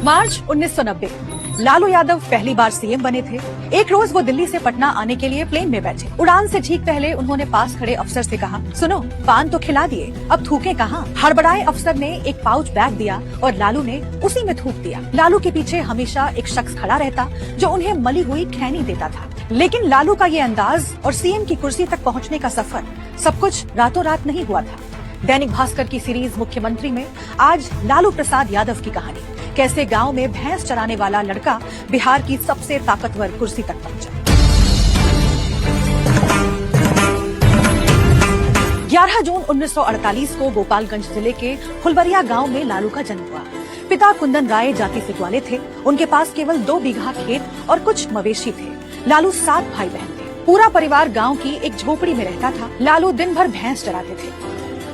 मार्च 1990 लालू यादव पहली बार सीएम बने थे। एक रोज वो दिल्ली से पटना आने के लिए प्लेन में बैठे। उड़ान से ठीक पहले उन्होंने पास खड़े अफसर से कहा, सुनो, पान तो खिला दिए, अब थूके कहाँ? हड़बड़ाए अफसर ने एक पाउच बैग दिया और लालू ने उसी में थूक दिया। लालू के पीछे हमेशा एक शख्स खड़ा रहता जो उन्हें मली हुई खैनी देता था। लेकिन लालू का ये अंदाज और सीएम की कुर्सी तक पहुँचने का सफर सब कुछ रातों रात नहीं हुआ था। दैनिक भास्कर की सीरीज मुख्यमंत्री में आज लालू प्रसाद यादव की कहानी, कैसे गांव में भैंस चराने वाला लड़का बिहार की सबसे ताकतवर कुर्सी तक पहुंचा। 11 जून 1948 को गोपालगंज जिले के फुलबरिया गांव में लालू का जन्म हुआ। पिता कुंदन राय जाति से ग्वाले थे। उनके पास केवल 2 बीघा खेत और कुछ मवेशी थे। लालू 7 भाई बहन थे। पूरा परिवार गांव की एक झोपड़ी में रहता था। लालू दिन भर भैंस चराते थे।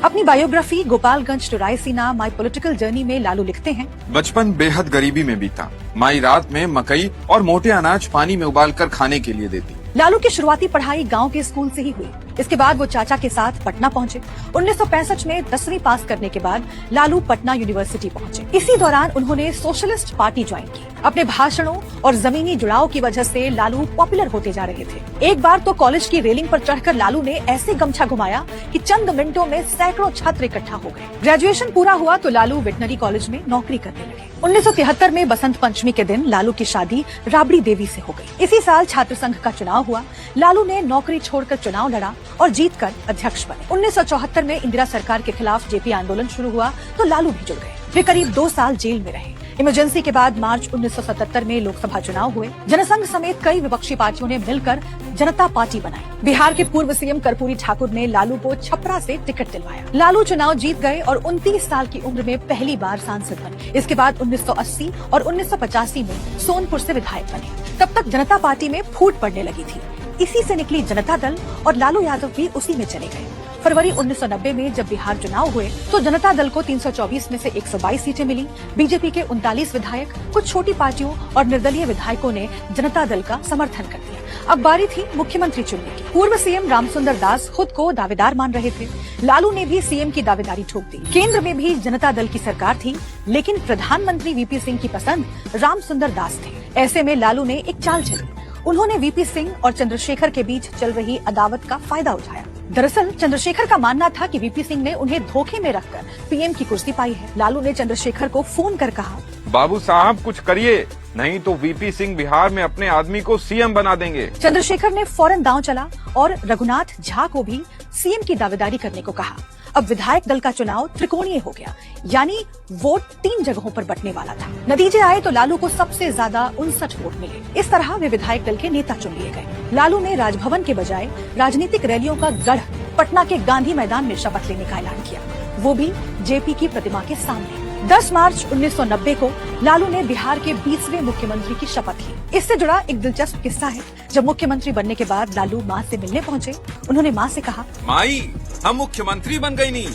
अपनी biography Gopalganj to Raisina my political journey में लालू लिखते हैं, बचपन बेहद गरीबी में बीता। माई रात में मकई और मोटे अनाज पानी में उबालकर खाने के लिए देती। लालू की शुरुआती पढ़ाई गांव के स्कूल से ही हुई। इसके बाद वो चाचा के साथ पटना पहुंचे। 1965 में 10वीं पास करने के बाद लालू पटना यूनिवर्सिटी पहुंचे। इसी दौरान उन्होंने सोशलिस्ट पार्टी ज्वाइन की। अपने भाषणों और जमीनी जुड़ाव की वजह से लालू पॉपुलर होते जा रहे थे। एक बार तो कॉलेज की रेलिंग पर चढ़कर लालू ने ऐसे गमछा घुमाया कि चंद मिनटों में सैकड़ों छात्र इकट्ठा हो गए। ग्रेजुएशन पूरा हुआ तो लालू वेटनरी कॉलेज में नौकरी करने लगे। 1973 में बसंत पंचमी के दिन लालू की शादी राबड़ी देवी से हो गई। इसी साल छात्र संघ का चुनाव हुआ। लालू ने नौकरी छोड़कर चुनाव लड़ा और जीतकर अध्यक्ष बने। 1974 में इंदिरा सरकार के खिलाफ जेपी आंदोलन शुरू हुआ तो लालू भी जुड़ गए। वे करीब 2 साल जेल में रहे। इमरजेंसी के बाद मार्च 1977 में लोकसभा चुनाव हुए। जनसंघ समेत कई विपक्षी पार्टियों ने मिलकर जनता पार्टी बनाई। बिहार के पूर्व सीएम कर्पूरी ठाकुर ने लालू को छपरा से टिकट दिलवाया। लालू चुनाव जीत गए और 29 साल की उम्र में पहली बार सांसद बने। इसके बाद 1980 और 1985 में सोनपुर से विधायक बने। तब तक जनता पार्टी में फूट पड़ने लगी थी। इसी से निकली जनता दल और लालू यादव भी उसी में चले गए। फरवरी 1990 में जब बिहार चुनाव हुए तो जनता दल को 324 में से 122 सीटें मिली। बीजेपी के 39 विधायक, कुछ छोटी पार्टियों और निर्दलीय विधायकों ने जनता दल का समर्थन कर दिया। अब बारी थी मुख्यमंत्री चुनने की। पूर्व सीएम रामसुंदर दास खुद को दावेदार मान रहे थे। लालू ने भी सीएम की दावेदारी ठोक दी। केंद्र में भी जनता दल की सरकार थी, लेकिन प्रधानमंत्री वीपी सिंह की पसंद रामसुंदर दास थे। ऐसे में लालू ने एक चाल चली। उन्होंने वीपी सिंह और चंद्रशेखर के बीच चल रही अदावत का फायदा उठाया। दरअसल चंद्रशेखर का मानना था कि वीपी सिंह ने उन्हें धोखे में रखकर पीएम की कुर्सी पाई है। लालू ने चंद्रशेखर को फोन कर कहा, बाबू साहब कुछ करिए, नहीं तो वीपी सिंह बिहार में अपने आदमी को सीएम बना देंगे। चंद्रशेखर ने फौरन दांव चला और रघुनाथ झा को भी सीएम की दावेदारी करने को कहा। अब विधायक दल का चुनाव त्रिकोणीय हो गया, यानी वोट 3 जगहों पर बंटने वाला था। नतीजे आए तो लालू को सबसे ज्यादा 59 वोट मिले। इस तरह वे विधायक दल के नेता चुन लिए गए। लालू ने राजभवन के बजाय राजनीतिक रैलियों का गढ़ पटना के गांधी मैदान में शपथ लेने का ऐलान किया, वो भी जेपी की प्रतिमा के सामने। 10 मार्च 1990 को लालू ने बिहार के 20वें मुख्यमंत्री की शपथ ली। इससे जुड़ा एक दिलचस्प किस्सा है। जब मुख्यमंत्री बनने के बाद लालू माँ से मिलने पहुँचे, उन्होंने माँ से कहा, माई हम मुख्यमंत्री बन गई नी।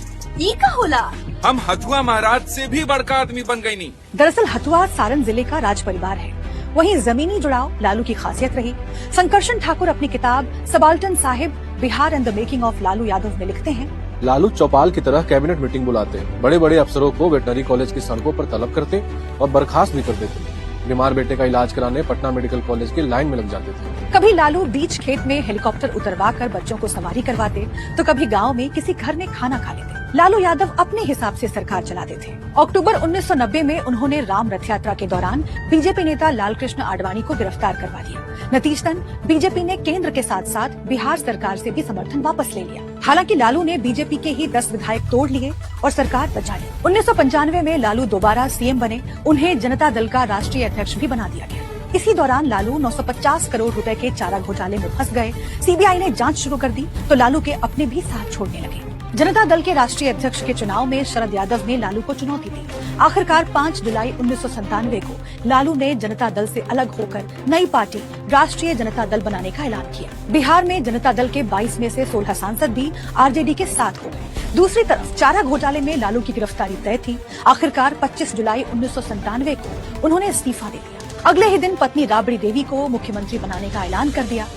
ई का होला? हम हथुआ महाराज से भी बड़का आदमी बन गई नी। दरअसल हथुआ सारण जिले का राज परिवार है। वहीं जमीनी जुड़ाव लालू की खासियत रही। संकर्षण ठाकुर अपनी किताब subaltern Sahib Bihar and the making of Lalu Yadav में लिखते हैं, लालू चौपाल की तरह कैबिनेट मीटिंग बुलाते, बड़े बड़े अफसरों को वेटनरी कॉलेज की सड़कों पर तलब करते और बर्खास्त भी कर देते। बीमार बेटे का इलाज कराने पटना मेडिकल कॉलेज की लाइन में लग जाते थे। कभी लालू बीच खेत में हेलीकॉप्टर उतरवा कर बच्चों को सवारी करवाते तो कभी गांव में किसी घर में खाना खा लेते। लालू यादव अपने हिसाब से सरकार चलाते थे। अक्टूबर 1990 में उन्होंने राम रथ यात्रा के दौरान बीजेपी नेता लालकृष्ण आडवाणी को गिरफ्तार करवा दिया। नतीजतन बीजेपी ने केंद्र के साथ साथ बिहार सरकार से भी समर्थन वापस ले लिया। हालांकि लालू ने बीजेपी के ही 10 विधायक तोड़ लिए और सरकार बचा ली। 1995 में लालू दोबारा सीएम बने। उन्हें जनता दल का राष्ट्रीय अध्यक्ष भी बना दिया गया। इसी दौरान लालू 950 करोड़ रुपए के चारा घोटाले में फंस गए। सीबीआई ने जांच शुरू कर दी तो लालू के अपने भी साथ छोड़ने लगे। जनता दल के राष्ट्रीय अध्यक्ष के चुनाव में शरद यादव ने लालू को चुनौती दी। आखिरकार 5 जुलाई 1997 को लालू ने जनता दल से अलग होकर नई पार्टी राष्ट्रीय जनता दल बनाने का ऐलान किया। बिहार में जनता दल के 22 में से 16 सांसद भी आरजेडी के साथ हो गए। दूसरी तरफ चारा घोटाले में लालू की गिरफ्तारी तय थी। आखिरकार 25 जुलाई 1997 को उन्होंने इस्तीफा दे दिया। अगले ही दिन पत्नी राबड़ी देवी को मुख्यमंत्री बनाने का ऐलान कर दिया।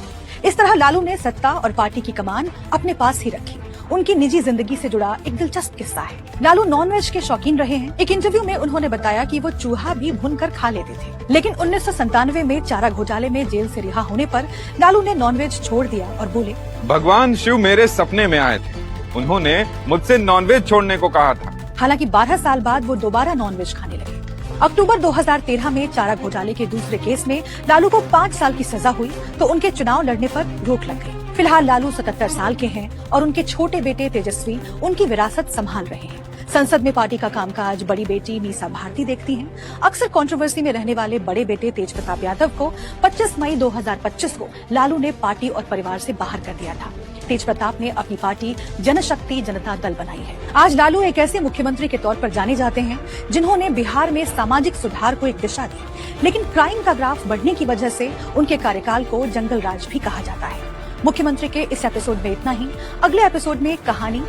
इस तरह लालू ने सत्ता और पार्टी की कमान अपने पास ही रखी उनकी निजी जिंदगी से जुड़ा एक दिलचस्प किस्सा है। लालू नॉनवेज के शौकीन रहे हैं। एक इंटरव्यू में उन्होंने बताया कि वो चूहा भी भूनकर खा लेते थे, लेकिन 1997 में चारा घोटाले में जेल से रिहा होने पर लालू ने नॉनवेज छोड़ दिया और बोले, भगवान शिव मेरे सपने में आए थे, उन्होंने मुझसे नॉनवेज छोड़ने को कहा था। हालांकि 12 साल बाद वो दोबारा नॉनवेज खाने लगे। अक्टूबर 2013 में चारा घोटाले के दूसरे केस में लालू को 5 साल की सजा हुई तो उनके चुनाव लड़ने पर रोक लग गई। फिलहाल लालू 77 साल के हैं और उनके छोटे बेटे तेजस्वी उनकी विरासत संभाल रहे हैं। संसद में पार्टी का कामकाज बड़ी बेटी मीसा भारती देखती हैं। अक्सर कंट्रोवर्सी में रहने वाले बड़े बेटे तेज प्रताप यादव को 25 मई 2025 को लालू ने पार्टी और परिवार से बाहर कर दिया था। तेज प्रताप ने अपनी पार्टी जनशक्ति जनता दल बनाई है। आज लालू एक ऐसे मुख्यमंत्री के तौर पर जाने जाते हैं जिन्होंने बिहार में सामाजिक सुधार को एक दिशा दी, लेकिन क्राइम का ग्राफ बढ़ने की वजह से उनके कार्यकाल को जंगल राज भी कहा जाता है। मुख्यमंत्री के इस एपिसोड में इतना ही। अगले एपिसोड में कहानी